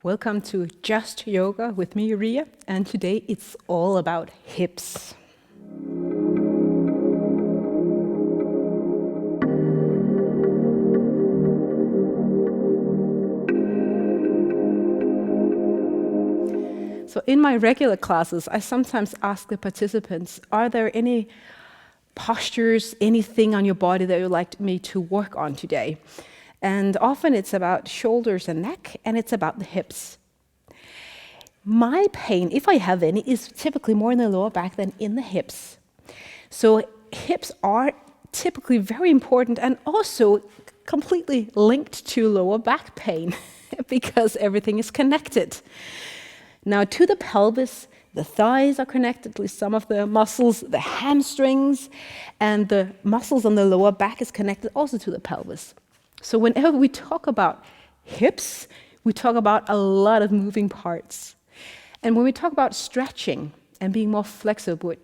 Welcome to Just Yoga with me, Ria, and today it's all about hips. So in my regular classes, I sometimes ask the participants, are there any postures, anything on your body that you'd like me to work on today? And often it's about shoulders and neck, and it's about the hips. My pain, if I have any, is typically more in the lower back than in the hips. So hips are typically very important and also completely linked to lower back pain because everything is connected. Now to the pelvis, the thighs are connected, at least some of the muscles, the hamstrings, and the muscles on the lower back is connected also to the pelvis. So whenever we talk about hips, we talk about a lot of moving parts. And when we talk about stretching and being more flexible,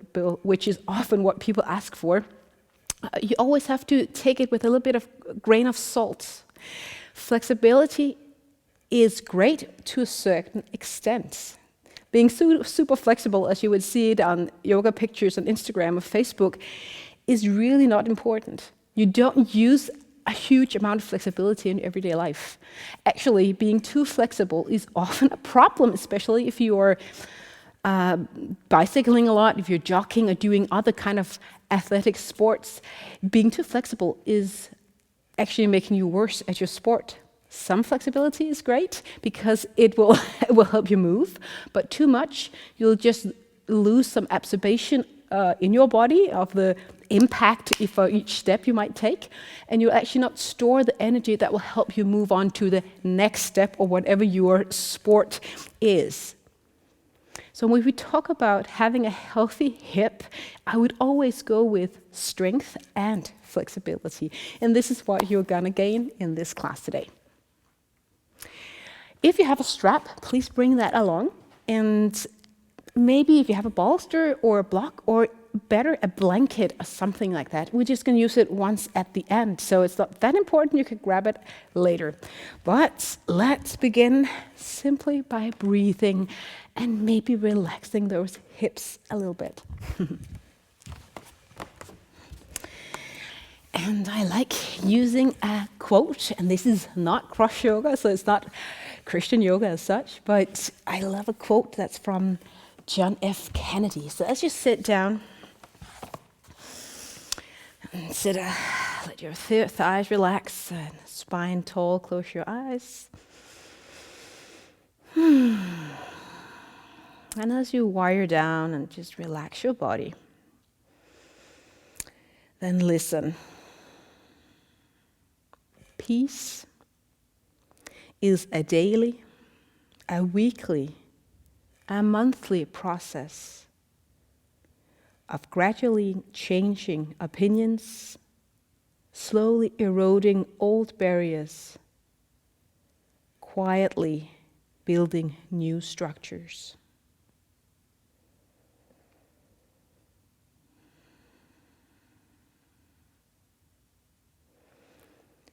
which is often what people ask for, you always have to take it with a little bit of grain of salt. Flexibility is great to a certain extent. Being super flexible, as you would see it on yoga pictures on Instagram or Facebook, is really not important. You don't use a huge amount of flexibility in everyday life. Actually, being too flexible is often a problem, especially if you are bicycling a lot, if you're jogging or doing other kind of athletic sports. Being too flexible is actually making you worse at your sport. Some flexibility is great because it will help you move, but too much, you'll just lose some absorption in your body of the impact for each step you might take, and you'll actually not store the energy that will help you move on to the next step or whatever your sport is. So when we talk about having a healthy hip, I would always go with strength and flexibility, and this is what you're gonna gain in this class today. If you have a strap, please bring that along. And maybe if you have a bolster or a block, or better, a blanket or something like that, we're just going to use it once at the end. So it's not that important, you can grab it later. But let's begin simply by breathing and maybe relaxing those hips a little bit. And I like using a quote, and this is not cross yoga, so it's not Christian yoga as such, but I love a quote that's from John F. Kennedy. So let's just sit down and let your thighs relax, and spine tall, close your eyes. And as you wire down and just relax your body, then listen. Peace is a daily, a weekly, a monthly process of gradually changing opinions, slowly eroding old barriers, quietly building new structures.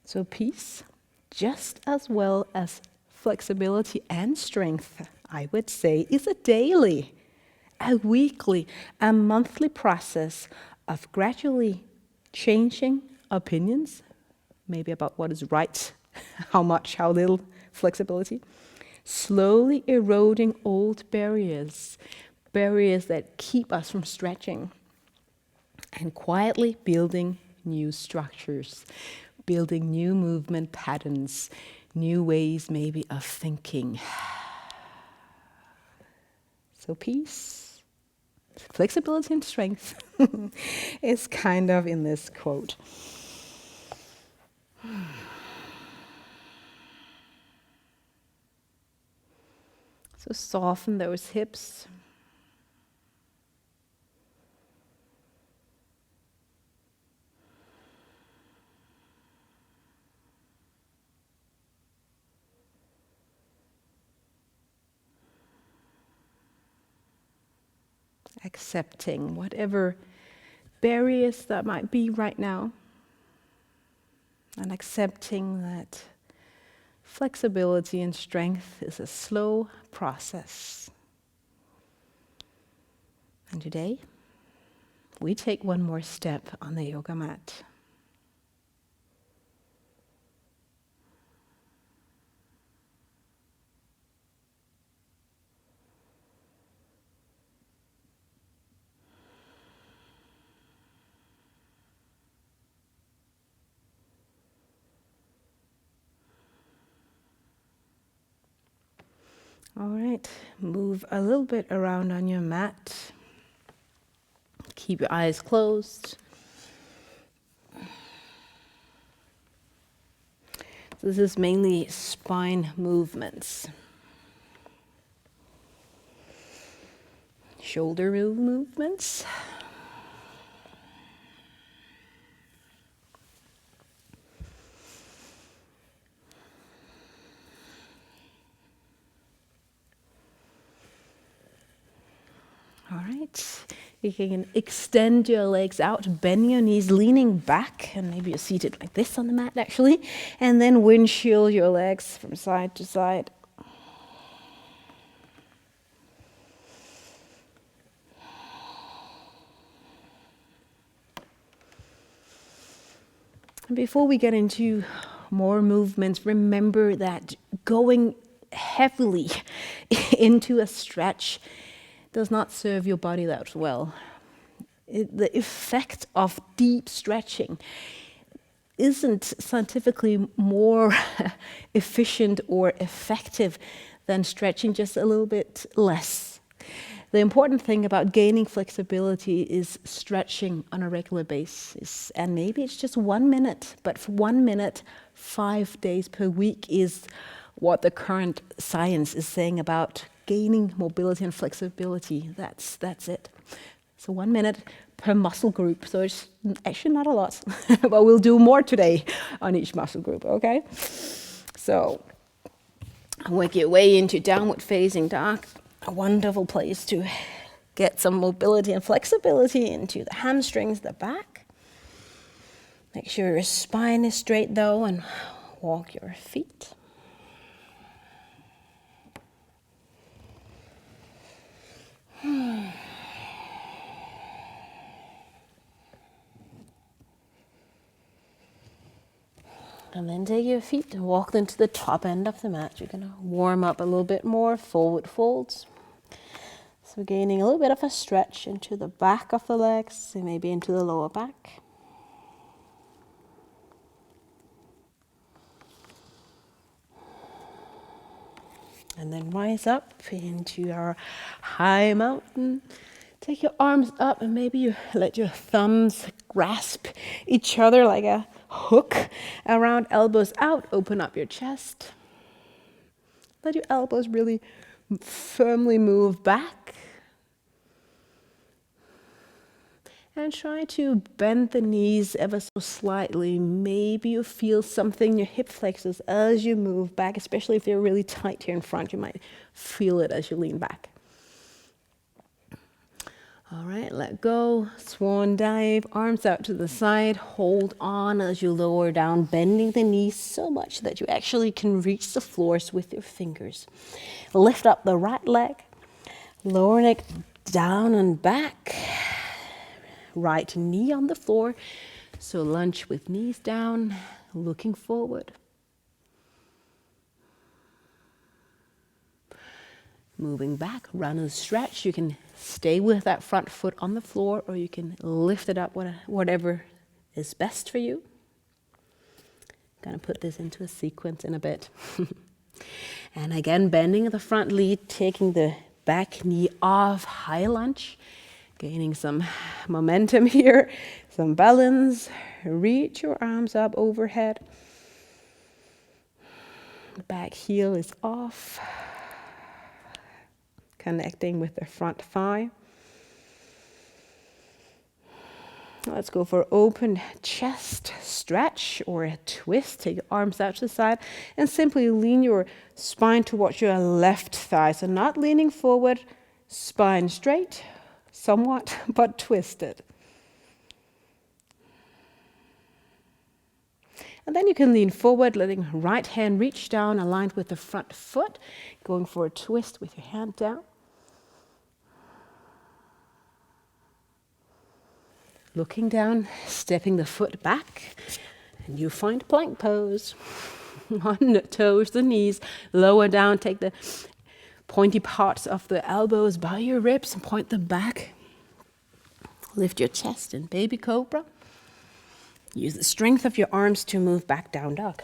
So peace, just as well as flexibility and strength, I would say, is a daily, a weekly, a monthly process of gradually changing opinions, maybe about what is right, how much, how little flexibility, slowly eroding old barriers, barriers that keep us from stretching, and quietly building new structures, building new movement patterns, new ways maybe of thinking. So peace, flexibility and strength is kind of in this quote. So soften those hips. Accepting whatever barriers that might be right now, and accepting that Flexibility and strength is a slow process. And today, we take one more step on the yoga mat. All right, move a little bit around on your mat. Keep your eyes closed. This is mainly spine movements. Shoulder movements. All right, you can extend your legs out, bend your knees, leaning back, and maybe you're seated like this on the mat actually, and then windshield your legs from side to side. And before we get into more movements, remember that going heavily into a stretch does not serve your body that well. The effect of deep stretching isn't scientifically more efficient or effective than stretching just a little bit less. The important thing about gaining flexibility is stretching on a regular basis. And maybe it's just 1 minute, but for 1 minute, 5 days per week is what the current science is saying about gaining mobility and flexibility. That's it. So 1 minute per muscle group. So it's actually not a lot, but we'll do more today on each muscle group, okay? So work your way into downward facing dog. A wonderful place to get some mobility and flexibility into the hamstrings, the back. Make sure your spine is straight though, and walk your feet. And then take your feet and walk them to the top end of the mat. You're going to warm up a little bit more, forward folds. So gaining a little bit of a stretch into the back of the legs, and maybe into the lower back. And then rise up into our high mountain. Take your arms up and maybe you let your thumbs grasp each other like a hook around, elbows out. Open up your chest. Let your elbows really firmly move back. And try to bend the knees ever so slightly. Maybe you feel something in your hip flexors as you move back, especially if they're really tight here in front. You might feel it as you lean back. All right, let go, swan dive, arms out to the side, hold on as you lower down, bending the knees so much that you actually can reach the floors with your fingers. Lift up the right leg, lower neck down and back, right knee on the floor, so lunge with knees down, looking forward. Moving back, runner's stretch. You can stay with that front foot on the floor, or you can lift it up, whatever is best for you. Gonna put this into a sequence in a bit. And again, bending the front lead, taking the back knee off, high lunge, gaining some momentum here, some balance. Reach your arms up overhead. Back heel is off. Connecting with the front thigh. Let's go for open chest stretch or a twist. Take your arms out to the side and simply lean your spine towards your left thigh. So not leaning forward, spine straight, somewhat, but twisted. And then you can lean forward, letting right hand reach down, aligned with the front foot, going for a twist with your hand down. Looking down, stepping the foot back, and you find plank pose. On the toes, the knees, lower down, take the pointy parts of the elbows by your ribs and point them back. Lift your chest in baby cobra. Use the strength of your arms to move back down dog.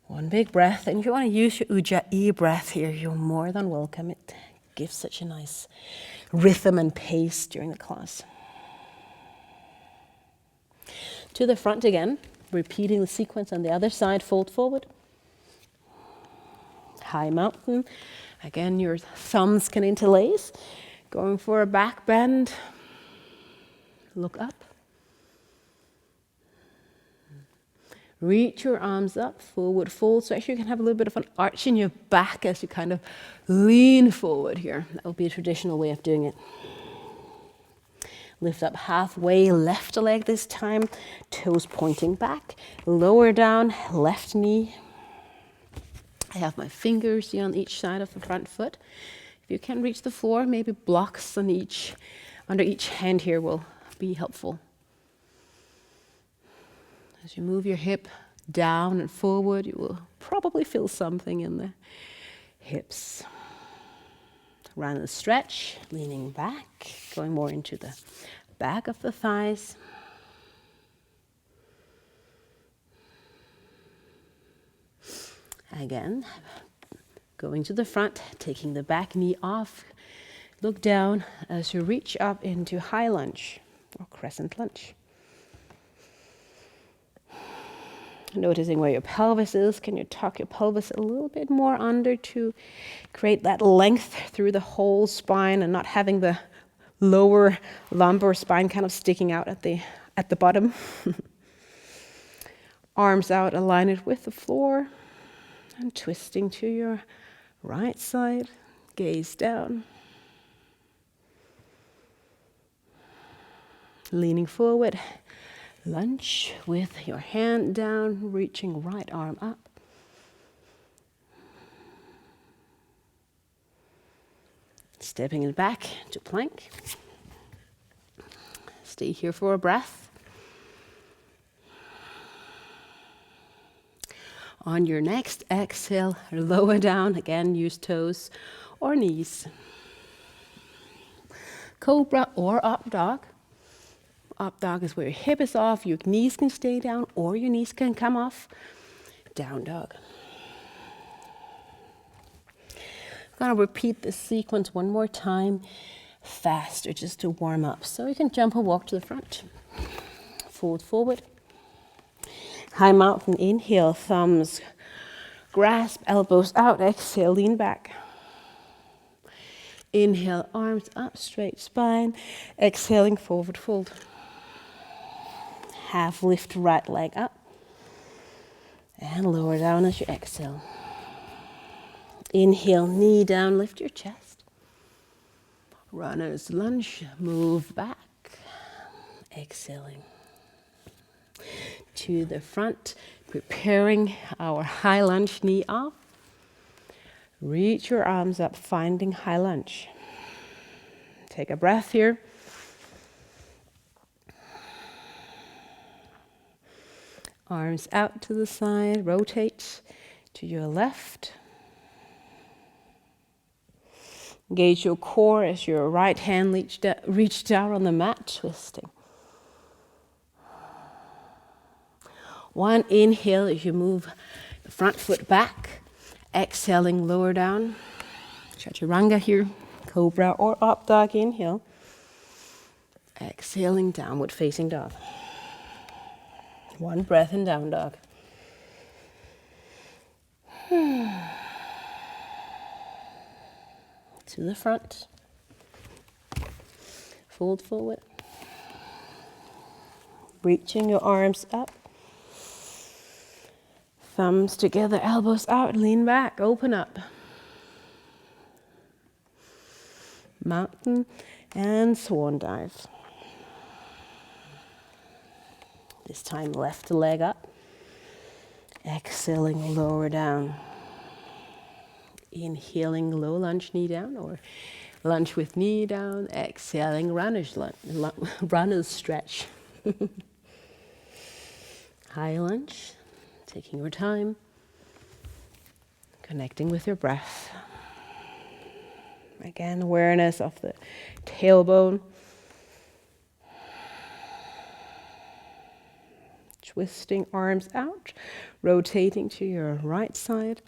One big breath, and if you want to use your Ujjayi breath here, you're more than welcome. It gives such a nice rhythm and pace during the class. To the front again, repeating the sequence on the other side, fold forward. High mountain. Again, your thumbs can interlace. Going for a back bend. Look up. Reach your arms up, forward fold. So actually you can have a little bit of an arch in your back as you kind of lean forward here. That would be a traditional way of doing it. Lift up halfway, left leg this time, toes pointing back, lower down, left knee. I have my fingers here on each side of the front foot. If you can't reach the floor, maybe blocks on under each hand here will be helpful. As you move your hip down and forward, you will probably feel something in the hips. Round the stretch, leaning back, going more into the back of the thighs. Again, going to the front, taking the back knee off. Look down as you reach up into high lunge or crescent lunge. Noticing where your pelvis is. Can you tuck your pelvis a little bit more under to create that length through the whole spine and not having the lower lumbar spine kind of sticking out at the bottom. Arms out, align it with the floor and twisting to your right side. Gaze down. Leaning forward. Lunge with your hand down, reaching right arm up. Stepping it back to plank. Stay here for a breath. On your next exhale, lower down. Again, use toes or knees. Cobra or up dog. Up dog is where your hip is off, your knees can stay down or your knees can come off. Down dog. I'm going to repeat this sequence one more time, faster, just to warm up. So you can jump and walk to the front. Fold forward. High mountain, inhale, thumbs grasp, elbows out, exhale, lean back. Inhale, arms up, straight spine. Exhaling, forward fold. Half lift right leg up. And lower down as you exhale. Inhale, knee down, lift your chest. Runner's lunge, move back. Exhaling. To the front, preparing our high lunge, knee up. Reach your arms up, finding high lunge. Take a breath here. Arms out to the side, rotate to your left. Engage your core as your right hand reach down on the mat, twisting. One inhale as you move the front foot back. Exhaling, lower down. Chaturanga here, Cobra or up dog, inhale. Exhaling, downward facing dog. One breath in down dog. To the front. Fold forward. Reaching your arms up. Thumbs together, elbows out, lean back, open up. Mountain and swan dive. This time left leg up. Exhaling, lower down. Inhaling, low lunge, knee down, or lunge with knee down. Exhaling, runner's stretch. High lunge, taking your time. Connecting with your breath. Again, awareness of the tailbone. Twisting arms out, rotating to your right side.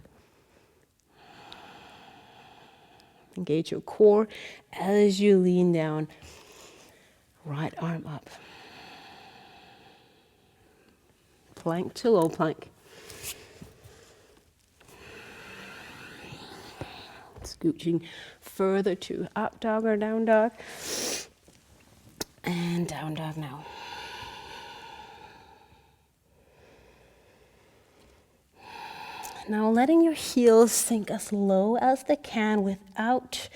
Engage your core as you lean down. Right arm up. Plank to low plank. Scooching further to up dog or down dog. And down dog now. Now letting your heels sink as low as they can without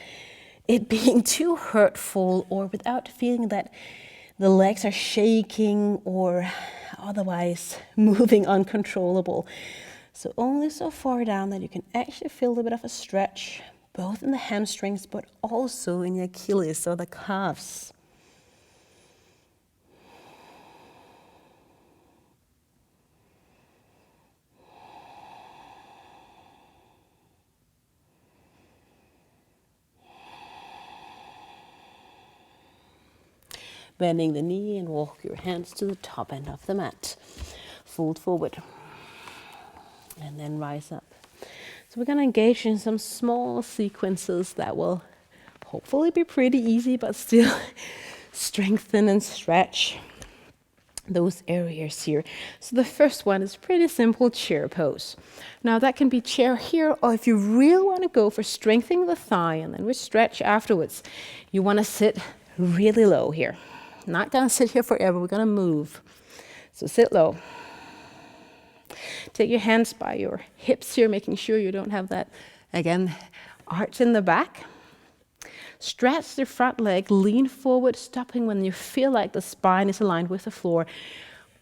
it being too hurtful or without feeling that the legs are shaking or otherwise moving uncontrollable. So only so far down that you can actually feel a bit of a stretch, both in the hamstrings but also in your Achilles or the calves. Bending the knee and walk your hands to the top end of the mat. Fold forward. And then rise up. So we're going to engage in some small sequences that will hopefully be pretty easy, but still strengthen and stretch those areas here. So the first one is pretty simple chair pose. Now that can be chair here, or if you really want to go for strengthening the thigh and then we stretch afterwards, you want to sit really low here. Not gonna sit here forever, we're gonna move. So sit low. Take your hands by your hips here, making sure you don't have that, again, arch in the back. Stretch the front leg, lean forward, stopping when you feel like the spine is aligned with the floor.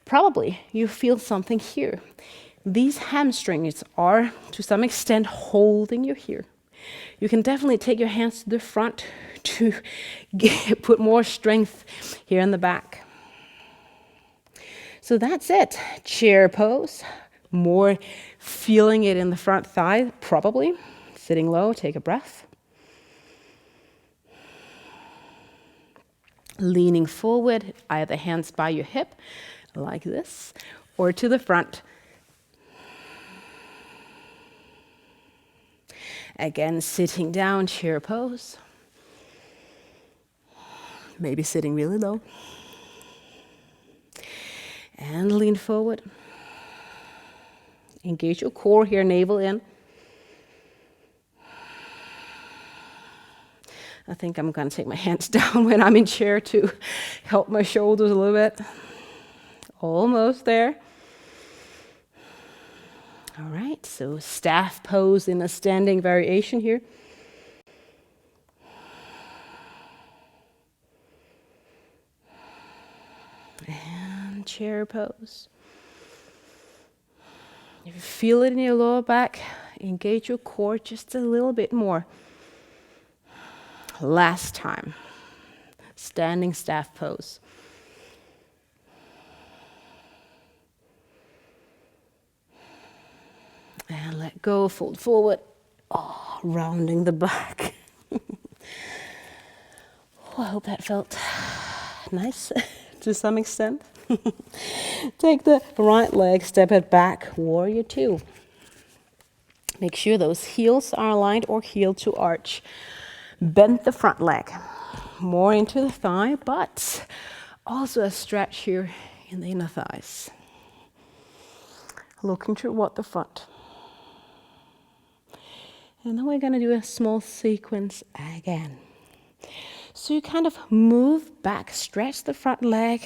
Probably you feel something here. These hamstrings are, to some extent, holding you here. You can definitely take your hands to the front to put more strength here in the back. So that's it. Chair pose. More feeling it in the front thigh, probably. Sitting low, take a breath. Leaning forward, either hands by your hip, like this, or to the front. Again, sitting down, chair pose. Maybe sitting really low. And lean forward. Engage your core here, navel in. I think I'm going to take my hands down when I'm in chair to help my shoulders a little bit. Almost there. All right, so staff pose in a standing variation here. And chair pose. If you feel it in your lower back, engage your core just a little bit more. Last time, standing staff pose. And let go, fold forward. Oh, rounding the back. I hope that felt nice to some extent. Take the right leg, step it back, warrior two. Make sure those heels are aligned or heel to arch. Bend the front leg more into the thigh, but also a stretch here in the inner thighs. Looking toward the front. And then we're going to do a small sequence again. So you kind of move back, stretch the front leg,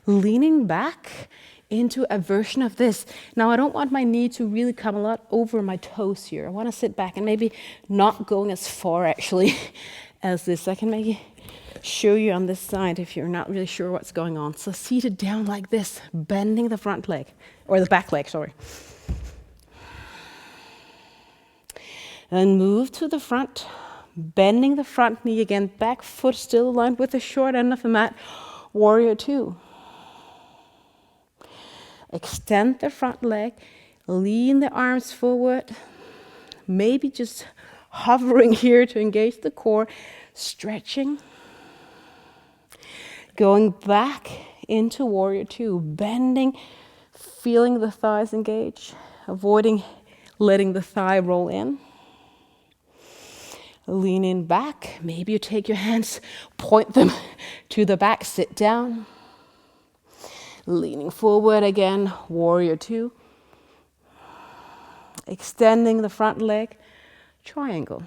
leaning back into a version of this. Now I don't want my knee to really come a lot over my toes here. I want to sit back and maybe not going as far actually as this. I can maybe show you on this side if you're not really sure what's going on. So seated down like this, bending the front leg, or the back leg, sorry. And move to the front, bending the front knee again, back foot still aligned with the short end of the mat, warrior two. Extend the front leg, lean the arms forward, maybe just hovering here to engage the core, stretching. Going back into warrior two, bending, feeling the thighs engage, avoiding letting the thigh roll in. Leaning back, maybe you take your hands, point them to the back, sit down. Leaning forward again, warrior two. Extending the front leg, triangle.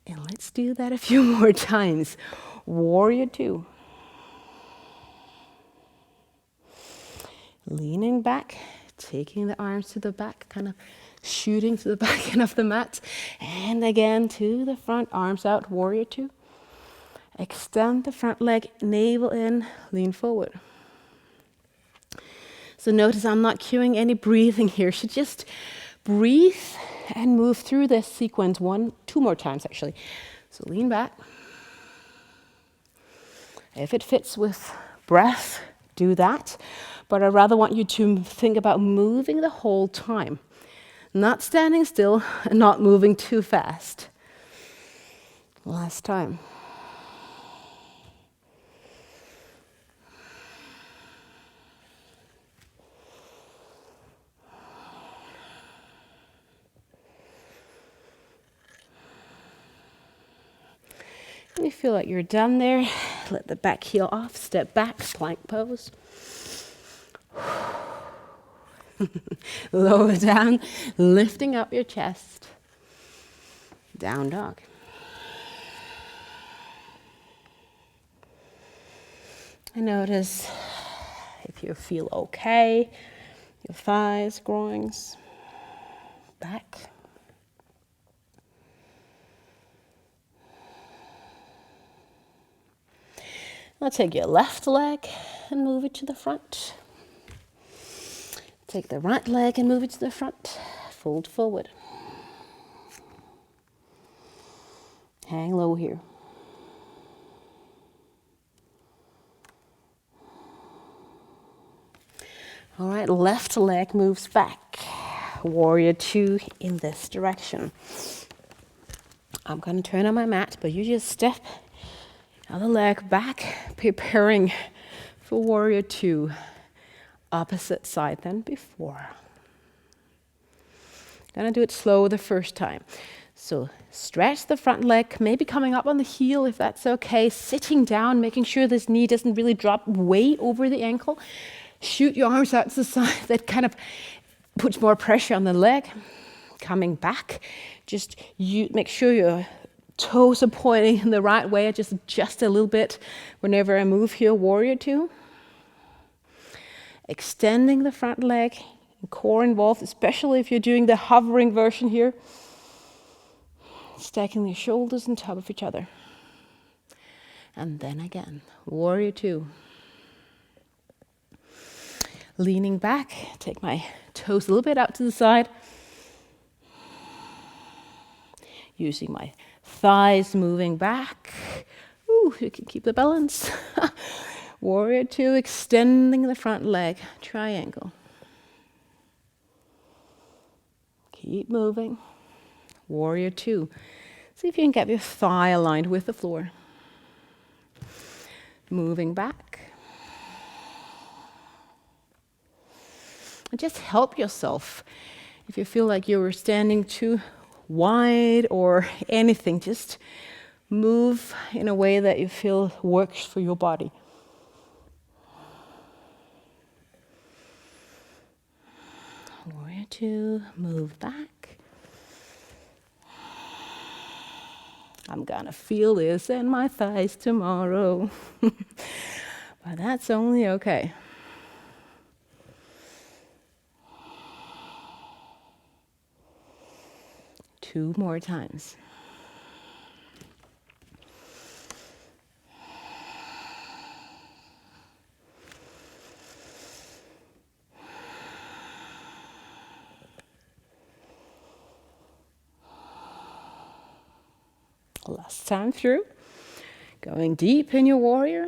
And let's do that a few more times. Warrior two. Leaning back, taking the arms to the back, kind of shooting to the back end of the mat. And again to the front, arms out, warrior two. Extend the front leg, navel in, lean forward. So notice I'm not cueing any breathing here. So just breathe and move through this sequence two more times actually. So lean back. If it fits with breath, do that. But I rather want you to think about moving the whole time. Not standing still and not moving too fast. Last time. When you feel like you're done there, let the back heel off, step back, plank pose. Lower down, lifting up your chest. Down dog. And notice if you feel okay, your thighs, groins, back. Now take your left leg and move it to the front. Take the right leg and move it to the front. Fold forward. Hang low here. All right, left leg moves back. Warrior two in this direction. I'm going to turn on my mat, but you just step other leg back, preparing for warrior two. Opposite side than before. Gonna do it slow the first time. So stretch the front leg, maybe coming up on the heel if that's okay. Sitting down, making sure this knee doesn't really drop way over the ankle. Shoot your arms out to the side. That kind of puts more pressure on the leg. Coming back, just make sure your toes are pointing in the right way. I just adjust a little bit whenever I move here, warrior two. Extending the front leg, core involved, especially if you're doing the hovering version here. Stacking the shoulders on top of each other. And then again, warrior two. Leaning back, take my toes a little bit out to the side. Using my thighs moving back. Ooh, you can keep the balance. Warrior two, extending the front leg, triangle. Keep moving. Warrior two. See if you can get your thigh aligned with the floor. Moving back. And just help yourself. If you feel like you're standing too wide or anything, just move in a way that you feel works for your body. Warrior two, move back. I'm gonna feel this in my thighs tomorrow. But that's only okay. Two more times. Last time through. Going deep in your warrior.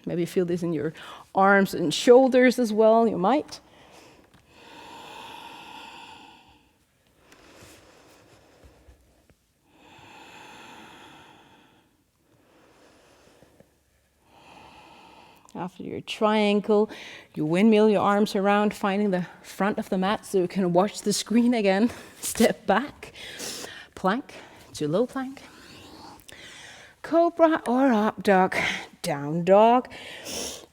Maybe feel this in your arms and shoulders as well, you might. After your triangle, you windmill your arms around, finding the front of the mat so you can watch the screen again. Step back, plank to low plank. Cobra or up dog, down dog,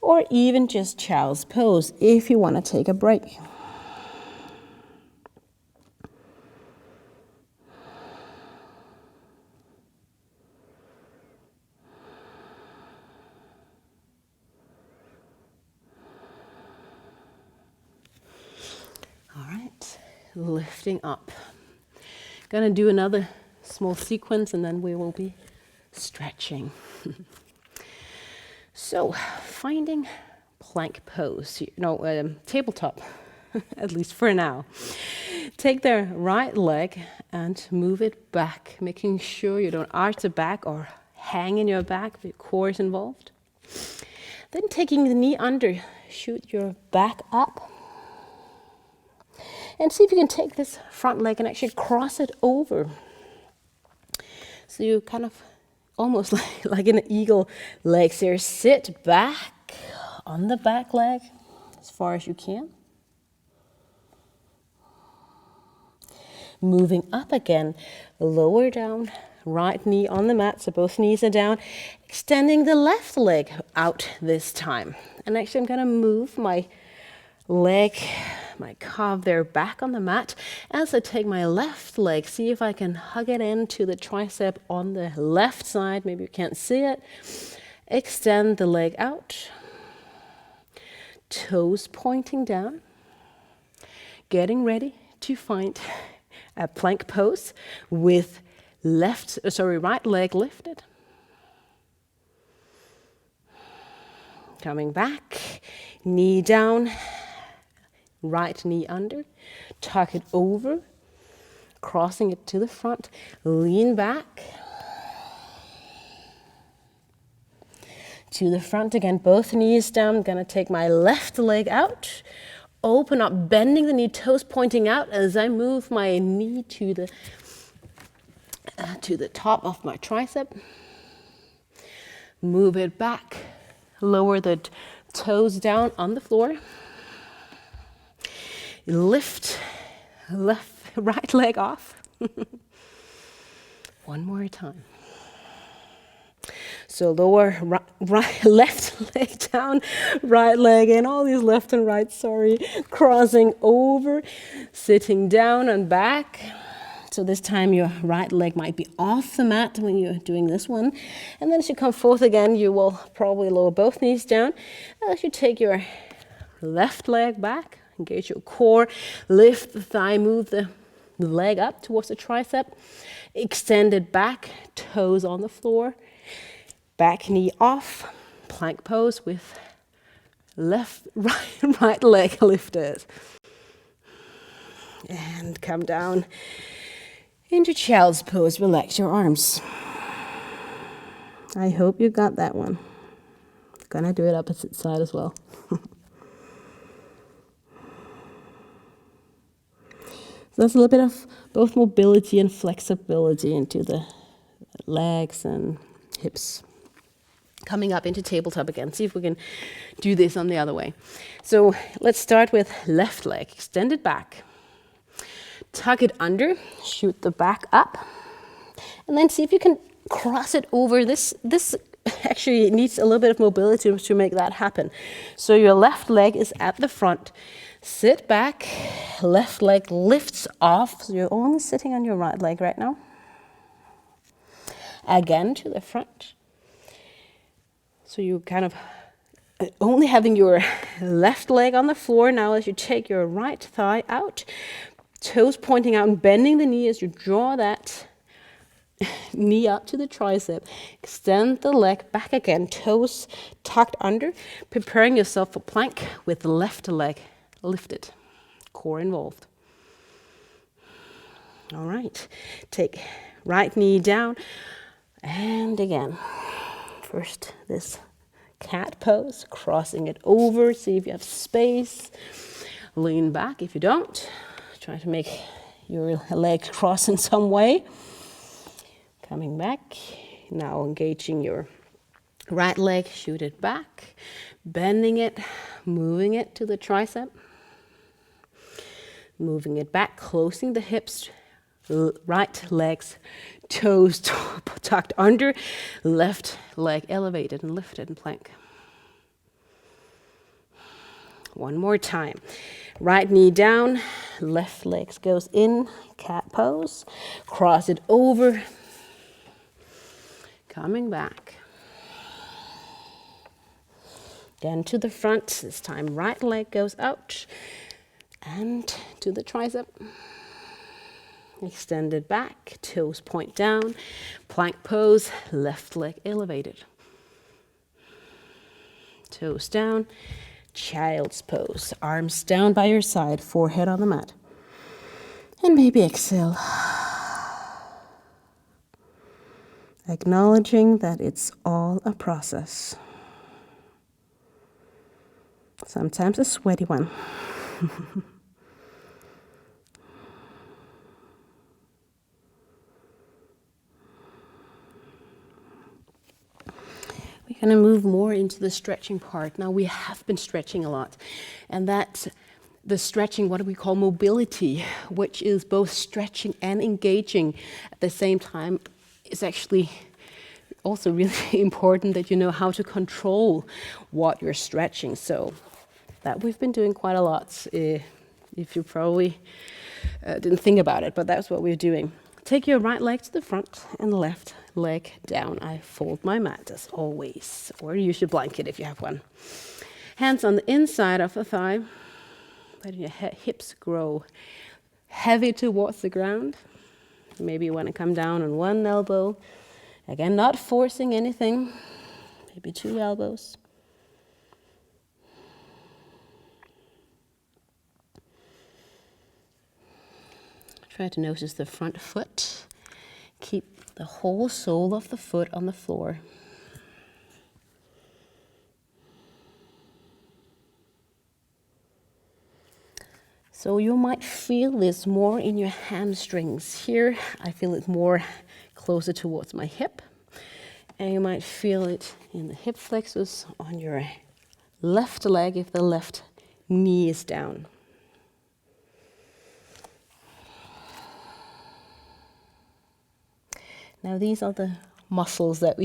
or even just child's pose if you want to take a break. All right, lifting up. Gonna do another small sequence and then we will be stretching. So, finding plank pose, tabletop, at least for now. Take the right leg and move it back, making sure you don't arch the back or hang in your back, the core is involved. Then taking the knee under, shoot your back up. And see if you can take this front leg and actually cross it over. So you kind of almost like an eagle legs here. Sit back on the back leg as far as you can. Moving up again, lower down, right knee on the mat, so both knees are down. Extending the left leg out this time. And actually I'm going to move my leg, my calf there back on the mat. As I take my left leg, see if I can hug it into the tricep on the left side. Maybe you can't see it. Extend the leg out. Toes pointing down. Getting ready to find a plank pose with right leg lifted. Coming back, knee down. Right knee under, tuck it over, crossing it to the front, lean back. To the front again, both knees down. I'm gonna take my left leg out, open up, bending the knee, toes pointing out as I move my knee to the top of my tricep. Move it back, lower the toes down on the floor. Lift right leg off. One more time. So lower left leg down, right leg in, all these left and right, crossing over, sitting down and back. So this time your right leg might be off the mat when you're doing this one. And then as you come forth again, you will probably lower both knees down. As you take your left leg back, engage your core, lift the thigh, move the leg up towards the tricep, extend it back, toes on the floor, back knee off, plank pose with right leg lifted. And come down into child's pose, relax your arms. I hope you got that one. Gonna do it opposite side as well. So that's a little bit of both mobility and flexibility into the legs and hips. Coming up into tabletop again. See if we can do this on the other way. So let's start with left leg. Extend it back. Tuck it under. Shoot the back up. And then see if you can cross it over. This actually needs a little bit of mobility to make that happen. So your left leg is at the front. Sit back, left leg lifts off, so you're only sitting on your right leg right now. Again to the front. So you kind of only having your left leg on the floor now as you take your right thigh out, toes pointing out and bending the knee as you draw that knee up to the tricep. Extend the leg back again, toes tucked under, preparing yourself for plank with the left leg lifted, core involved. All right, take right knee down, And again, first this cat pose, crossing it over, see if you have space. Lean back. If you don't, try to make your legs cross in some way. Coming back, now engaging your right leg, shoot it back, bending it, moving it to the tricep, moving it back, closing the hips, right legs, toes tucked under, left leg elevated and lifted in plank. One more time. Right knee down, left leg goes in, cat pose, cross it over, coming back. Then to the front, this time right leg goes out and to the tricep. Extend it back, toes point down, plank pose, left leg elevated. Toes down, child's pose, arms down by your side, forehead on the mat. And maybe exhale. Acknowledging that it's all a process. Sometimes a sweaty one. We're going to move more into the stretching part. Now we have been stretching a lot, and that's the stretching, what we call mobility, which is both stretching and engaging at the same time. It's actually also really important that you know how to control what you're stretching. So that we've been doing quite a lot, if you probably didn't think about it, but that's what we're doing. Take your right leg to the front and left leg down. I fold my mat as always, or use your blanket if you have one. Hands on the inside of the thigh, letting your hips grow heavy towards the ground. Maybe you want to come down on one elbow. Again, not forcing anything. Maybe 2 elbows. Try to notice the front foot. Keep the whole sole of the foot on the floor. So you might feel this more in your hamstrings. Here, I feel it more closer towards my hip. And you might feel it in the hip flexors on your left leg if the left knee is down. Now these are the muscles that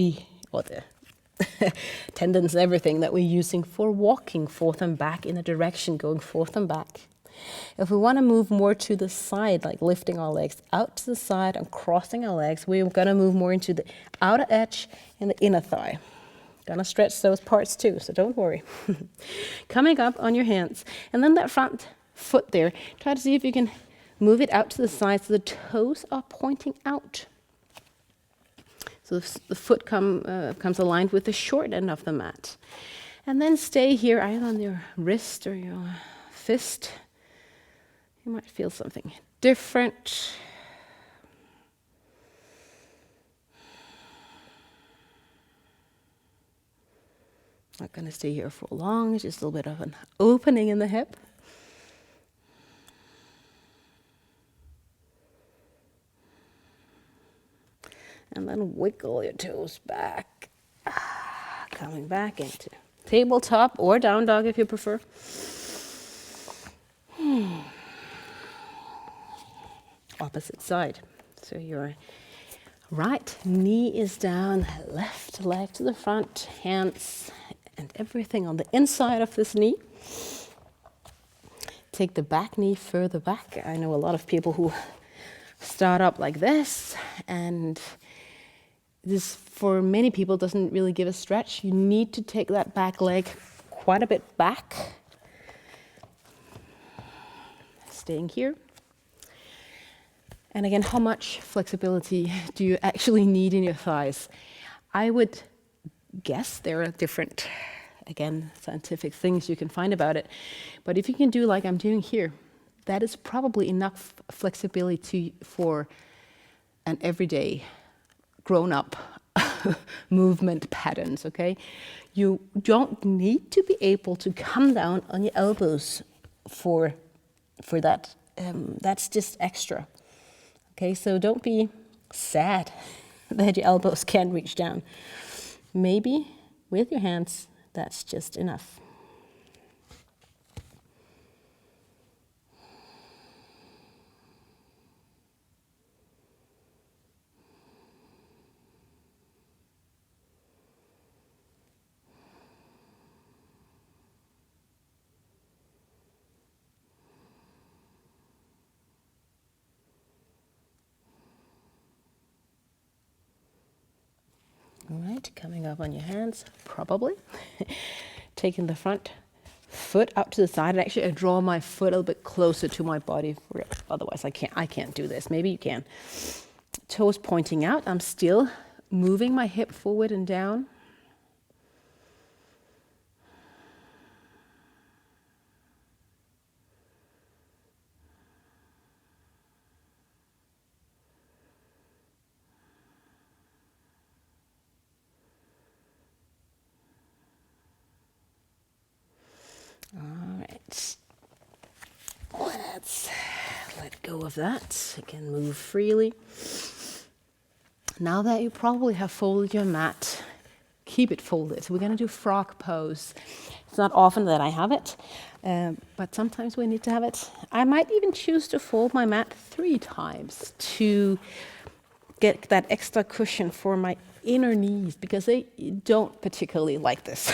or the tendons and everything that we're using for walking forth and back in a direction, going forth and back. If we want to move more to the side, like lifting our legs out to the side and crossing our legs, we're going to move more into the outer edge and the inner thigh. Gonna stretch those parts too, so don't worry. Coming up on your hands, and then that front foot there, try to see if you can move it out to the side so the toes are pointing out. So the foot comes aligned with the short end of the mat. And then stay here either on your wrist or your fist. You might feel something different. Not going to stay here for long, it's just a little bit of an opening in the hip. And then wiggle your toes back. Coming back into tabletop or down dog if you prefer. Opposite side. So your right knee is down, left leg to the front, hands and everything on the inside of this knee. Take the back knee further back. I know a lot of people who start up like this, and this for many people doesn't really give a stretch. You need to take that back leg quite a bit back. Staying here. And again, how much flexibility do you actually need in your thighs? I would guess there are different, again, scientific things you can find about it. But if you can do like I'm doing here, that is probably enough flexibility for an everyday grown-up movement patterns, okay? You don't need to be able to come down on your elbows for that. That's just extra. Okay, so don't be sad that your elbows can't reach down. Maybe with your hands, that's just enough. All right, coming up on your hands, probably. Taking the front foot out to the side. And actually, I draw my foot a little bit closer to my body. Otherwise, I can't do this. Maybe you can. Toes pointing out. I'm still moving my hip forward and down. All right, let's let go of that. You can move freely. Now that you probably have folded your mat, keep it folded. So we're going to do frog pose. It's not often that I have it, but sometimes we need to have it. I might even choose to fold my mat 3 times to get that extra cushion for my inner knees, because they don't particularly like this.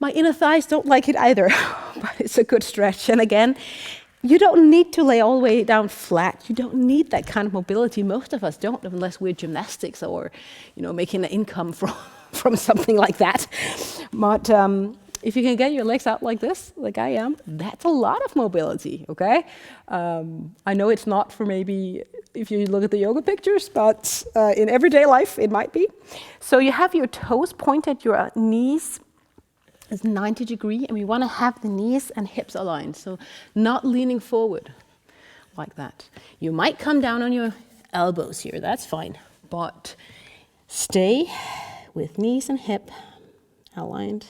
My inner thighs don't like it either, but it's a good stretch. And again, you don't need to lay all the way down flat. You don't need that kind of mobility. Most of us don't, unless we're gymnastics or, making an income from something like that. But if you can get your legs out like this, like I am, that's a lot of mobility, okay? I know it's not for maybe if you look at the yoga pictures, but in everyday life, it might be. So you have your toes pointed, your knees is 90 degrees, and we want to have the knees and hips aligned, so not leaning forward like that. You might come down on your elbows here, that's fine, but stay with knees and hip aligned.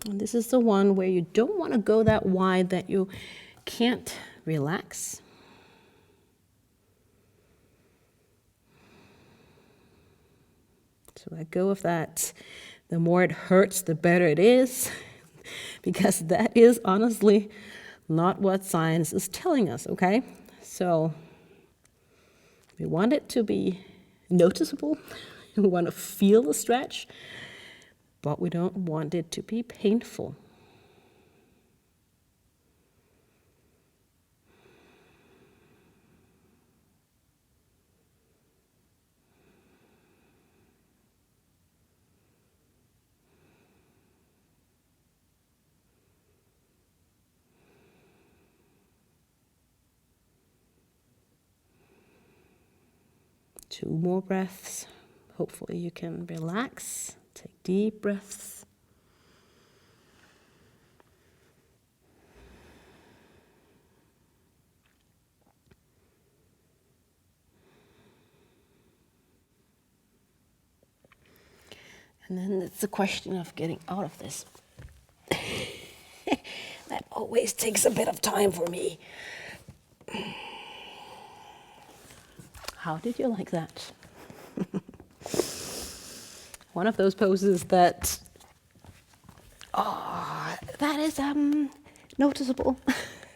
And this is the one where you don't want to go that wide that you can't relax. So let go of that. The more it hurts, the better it is, because that is honestly not what science is telling us, okay? So we want it to be noticeable. We want to feel the stretch, but we don't want it to be painful. Two more breaths. Hopefully you can relax. Take deep breaths. And then it's a question of getting out of this. That always takes a bit of time for me. How did you like that? One of those poses that, that is noticeable.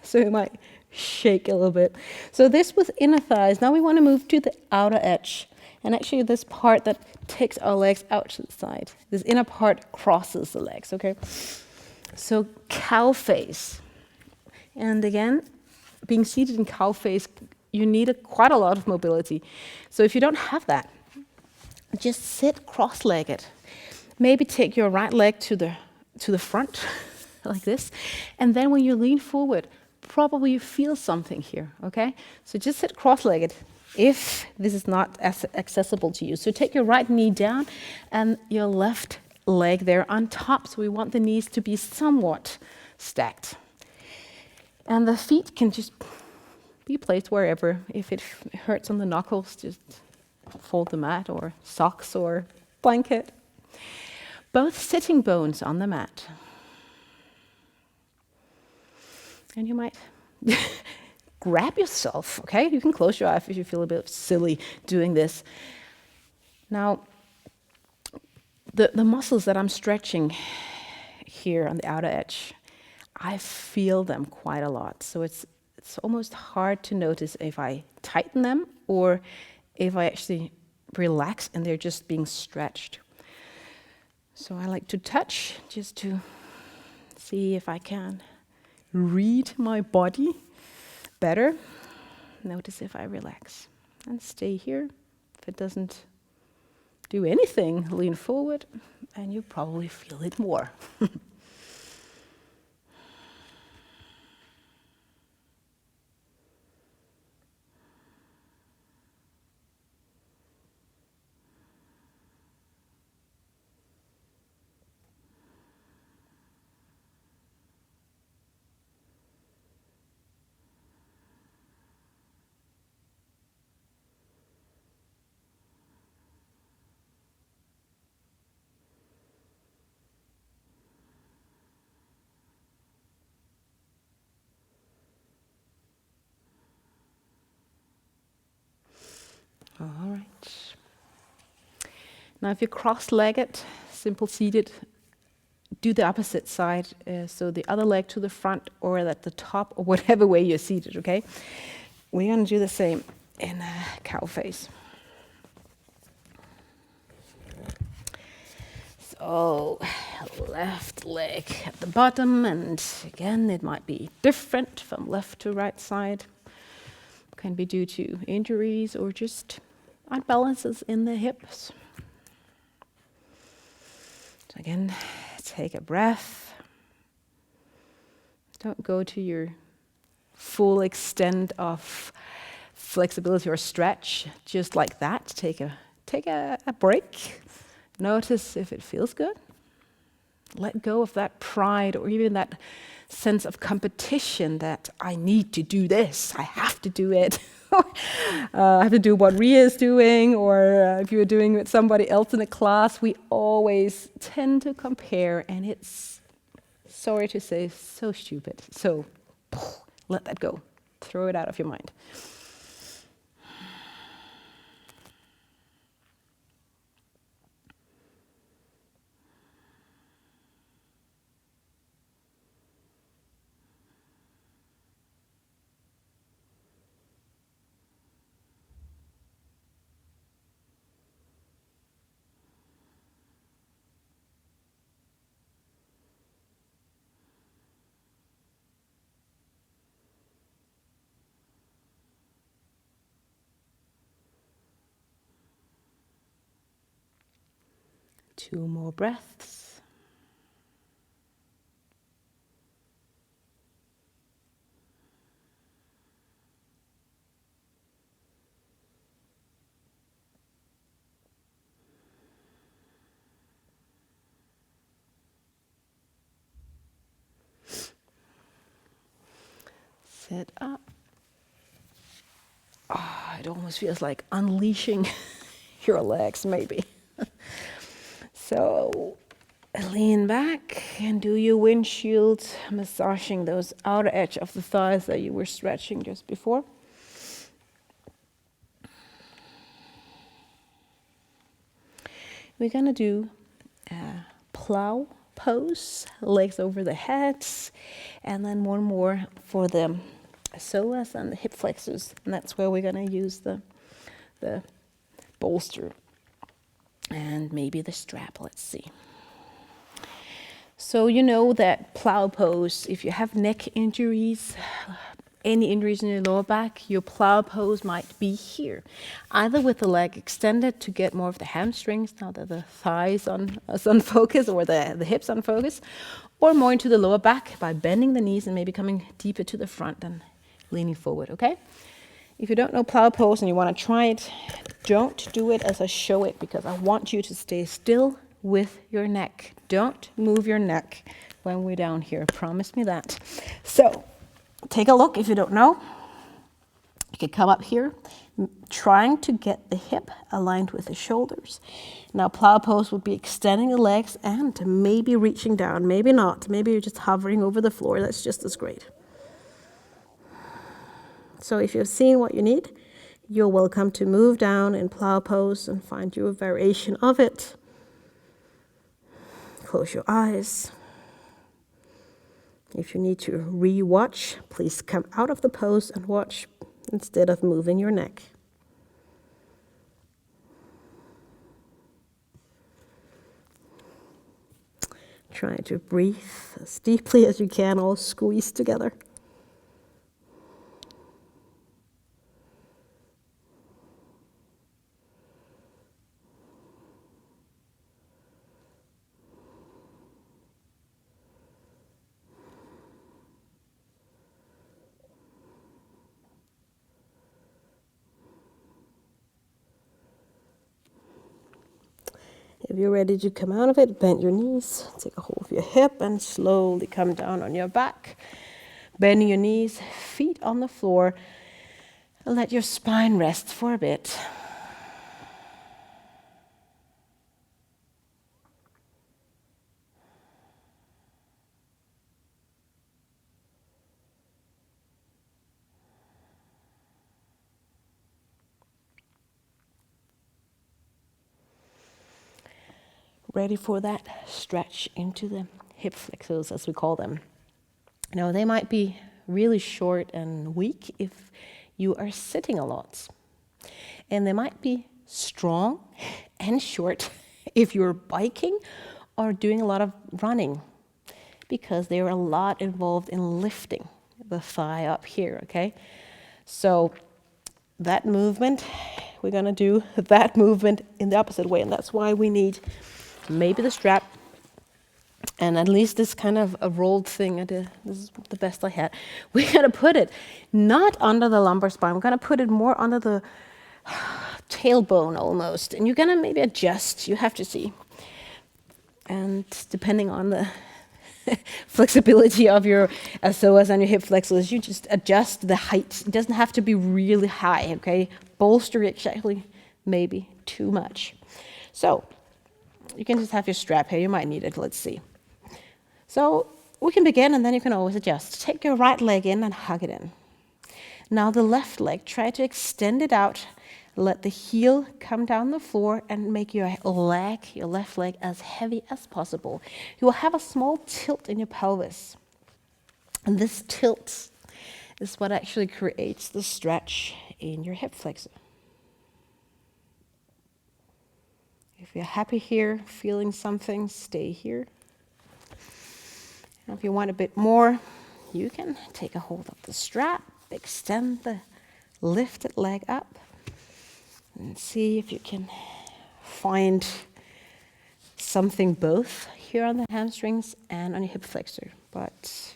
So you might shake a little bit. So this was inner thighs. Now we want to move to the outer edge. And actually this part that takes our legs out to the side. This inner part crosses the legs, okay? So cow face. And again, being seated in cow face, you need quite a lot of mobility. So if you don't have that, just sit cross-legged. Maybe take your right leg to the front, like this. And then when you lean forward, probably you feel something here, okay? So just sit cross-legged if this is not as accessible to you. So take your right knee down and your left leg there on top. So we want the knees to be somewhat stacked. And the feet can just be placed wherever. If it hurts on the knuckles, just fold the mat or socks or blanket. Both sitting bones on the mat. And you might grab yourself, okay? You can close your eyes if you feel a bit silly doing this. Now, the muscles that I'm stretching here on the outer edge, I feel them quite a lot. So it's almost hard to notice if I tighten them or if I actually relax and they're just being stretched. So I like to touch just to see if I can read my body better. Notice if I relax and stay here. If it doesn't do anything, lean forward and you probably feel it more. All right. Now if you're cross-legged, simple seated, do the opposite side. So the other leg to the front or at the top or whatever way you're seated, okay? We're going to do the same in cow face. So left leg at the bottom, and again it might be different from left to right side. Can be due to injuries or just unbalances in the hips. So again, take a breath. Don't go to your full extent of flexibility or stretch just like that. Take a break. Notice if it feels good. Let go of that pride or even that sense of competition that I need to do this, I have to do it. I have to do what Ria is doing, or if you're doing it with somebody else in a class, we always tend to compare, and it's, sorry to say, so stupid. So let that go. Throw it out of your mind. Two more breaths. Sit up. Oh, it almost feels like unleashing your legs, maybe. So lean back and do your windshield, massaging those outer edge of the thighs that you were stretching just before. We're going to do a plow pose, legs over the heads, and then one more for the psoas and the hip flexors, and that's where we're going to use the bolster and maybe the strap. Let's see. So you know that plow pose, if you have neck injuries, any injuries in your lower back, your plow pose might be here. Either with the leg extended to get more of the hamstrings, now that the thighs is on focus, or the hips on focus, or more into the lower back by bending the knees and maybe coming deeper to the front and leaning forward, okay? If you don't know plow pose and you want to try it, don't do it as I show it, because I want you to stay still with your neck. Don't move your neck when we're down here. Promise me that. So take a look if you don't know. You can come up here, trying to get the hip aligned with the shoulders. Now, plow pose would be extending the legs and maybe reaching down, maybe not. Maybe you're just hovering over the floor. That's just as great. So if you've seen what you need, you're welcome to move down in plow pose and find your variation of it. Close your eyes. If you need to re-watch, please come out of the pose and watch instead of moving your neck. Try to breathe as deeply as you can, all squeezed together. If you're ready to come out of it, bend your knees, take a hold of your hip and slowly come down on your back. Bending your knees, feet on the floor, and let your spine rest for a bit. Ready for that stretch into the hip flexors, as we call them. Now, they might be really short and weak if you are sitting a lot. And they might be strong and short if you're biking or doing a lot of running, because there are a lot involved in lifting the thigh up here, okay? So that movement, we're gonna do that movement in the opposite way, and that's why we need maybe the strap, and at least this kind of a rolled thing. This is the best I had. We're gonna put it not under the lumbar spine. We're gonna put it more under the tailbone almost, and you're gonna maybe adjust. You have to see, and depending on the flexibility of your psoas and your hip flexors, you just adjust the height. It doesn't have to be really high, okay? Bolster exactly, maybe too much. So you can just have your strap here. You might need it. Let's see. So we can begin, and then you can always adjust. Take your right leg in and hug it in. Now the left leg, try to extend it out. Let the heel come down the floor and make your left leg, as heavy as possible. You will have a small tilt in your pelvis. And this tilt is what actually creates the stretch in your hip flexor. If you're happy here, feeling something, stay here. And if you want a bit more, you can take a hold of the strap, extend the lifted leg up, and see if you can find something both here on the hamstrings and on your hip flexor. But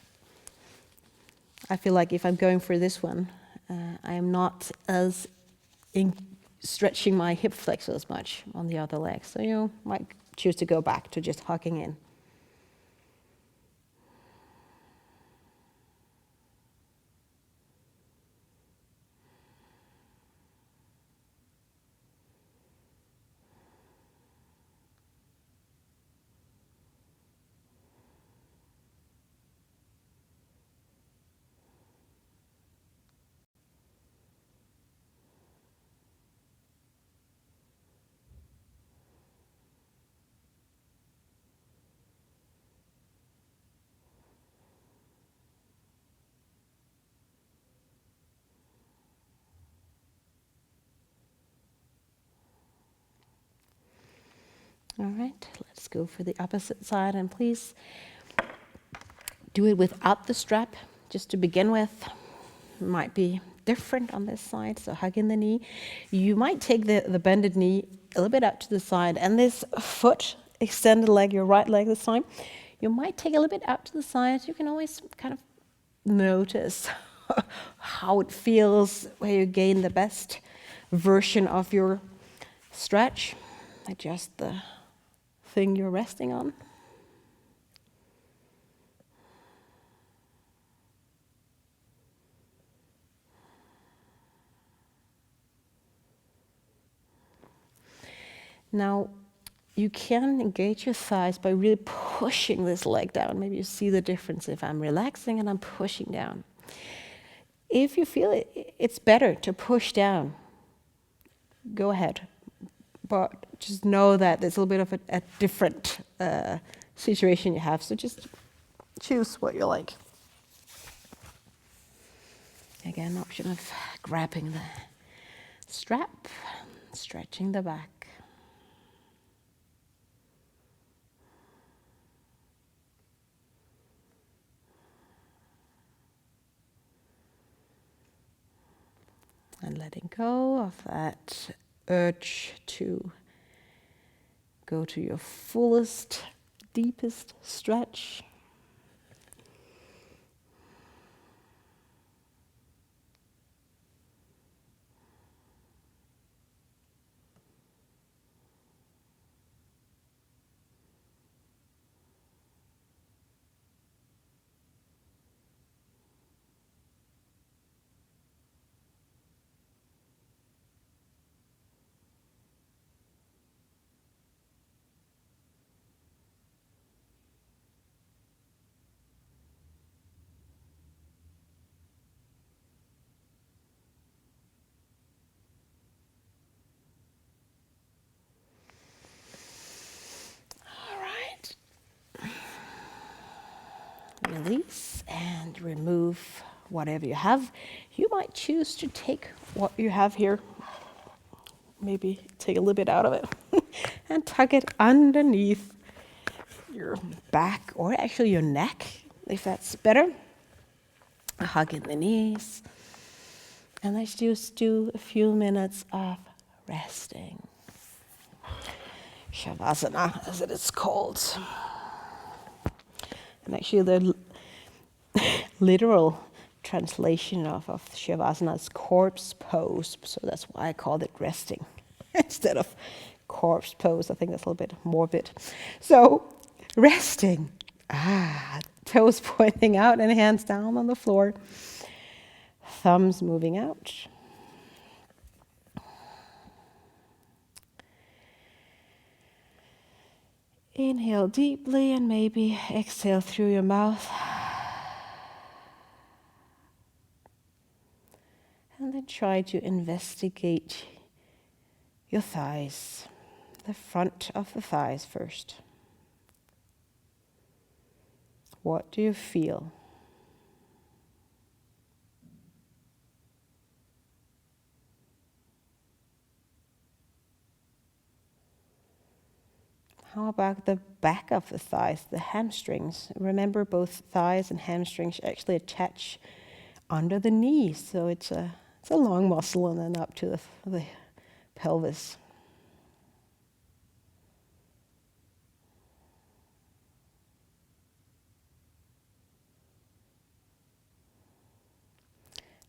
I feel like if I'm going for this one, I am not as stretching my hip flexor as much on the other leg. So you might choose to go back to just hugging in. All right, let's go for the opposite side, and please do it without the strap, just to begin with. It might be different on this side, so hug in the knee. You might take the bended knee a little bit out to the side, and this foot, extended leg, your right leg this time, you might take a little bit out to the side. You can always kind of notice how it feels, where you gain the best version of your stretch. Adjust the thing you're resting on. Now, you can engage your thighs by really pushing this leg down. Maybe you see the difference if I'm relaxing and I'm pushing down. If you feel it's better to push down, go ahead. But just know that there's a little bit of a different situation you have. So just choose what you like. Again, option of grabbing the strap, stretching the back. And letting go of that urge to go to your fullest, deepest stretch. Release and remove whatever you have. You might choose to take what you have here, maybe take a little bit out of it, and tuck it underneath your back or actually your neck, if that's better. A hug in the knees. And let's just do a few minutes of resting. Shavasana, as it is called. And actually the literal translation of Shavasana is corpse pose, so that's why I called it resting instead of corpse pose. I think that's a little bit morbid. So, resting. Toes pointing out and hands down on the floor. Thumbs moving out. Inhale deeply and maybe exhale through your mouth. And then try to investigate your thighs, the front of the thighs first. What do you feel? How about the back of the thighs, the hamstrings? Remember, both thighs and hamstrings actually attach under the knees, so it's a long muscle and then up to the pelvis.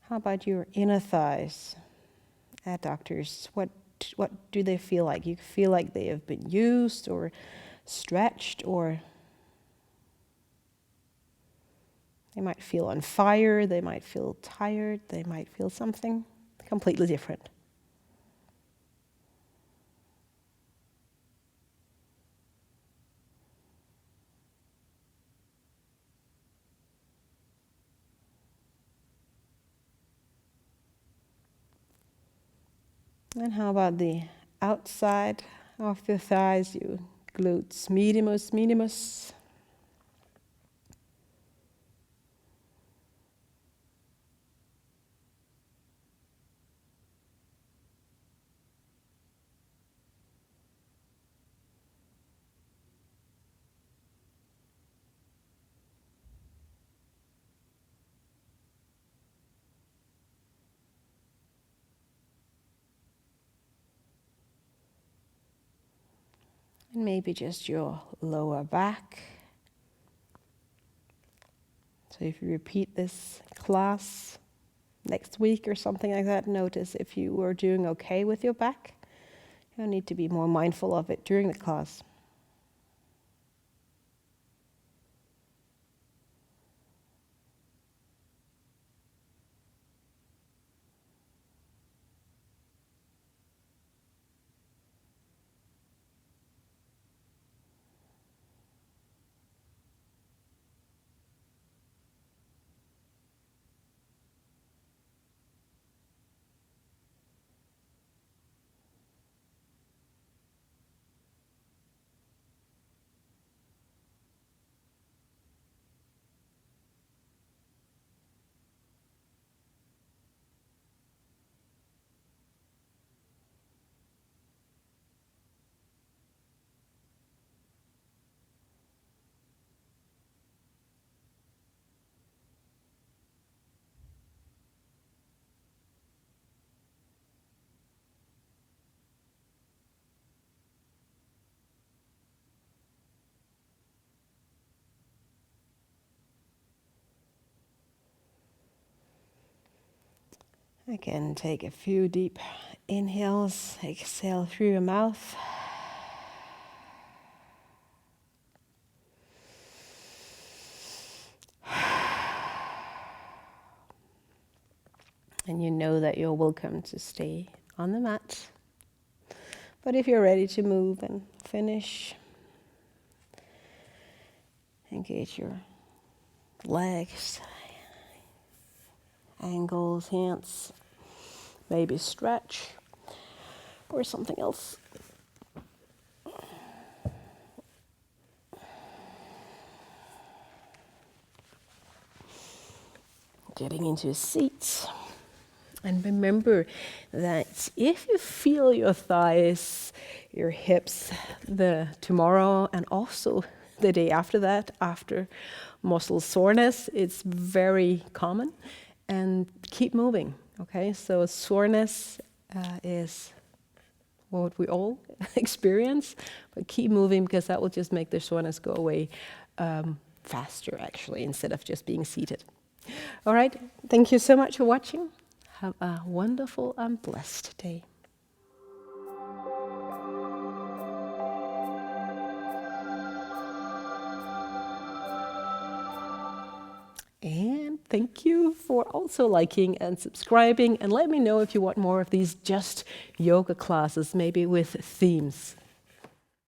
How about your inner thighs, adductors? What do they feel like? You feel like they have been used or stretched, or they might feel on fire, they might feel tired, they might feel something completely different. And how about the outside of the thighs, you glutes medius, minimus. And maybe just your lower back. So if you repeat this class next week or something like that, notice if you were doing okay with your back. You'll need to be more mindful of it during the class. Again, take a few deep inhales, exhale through your mouth. And you know that you're welcome to stay on the mat. But if you're ready to move and finish, engage your legs, ankles, hands, maybe stretch or something else. Getting into a seat. And remember that if you feel your thighs, your hips, tomorrow and also the day after that, after muscle soreness, it's very common. And keep moving, okay? So soreness is what we all experience, but keep moving because that will just make the soreness go away faster, actually, instead of just being seated. All right, thank you so much for watching. Have a wonderful and blessed day. And thank you for also liking and subscribing. And let me know if you want more of these just yoga classes, maybe with themes.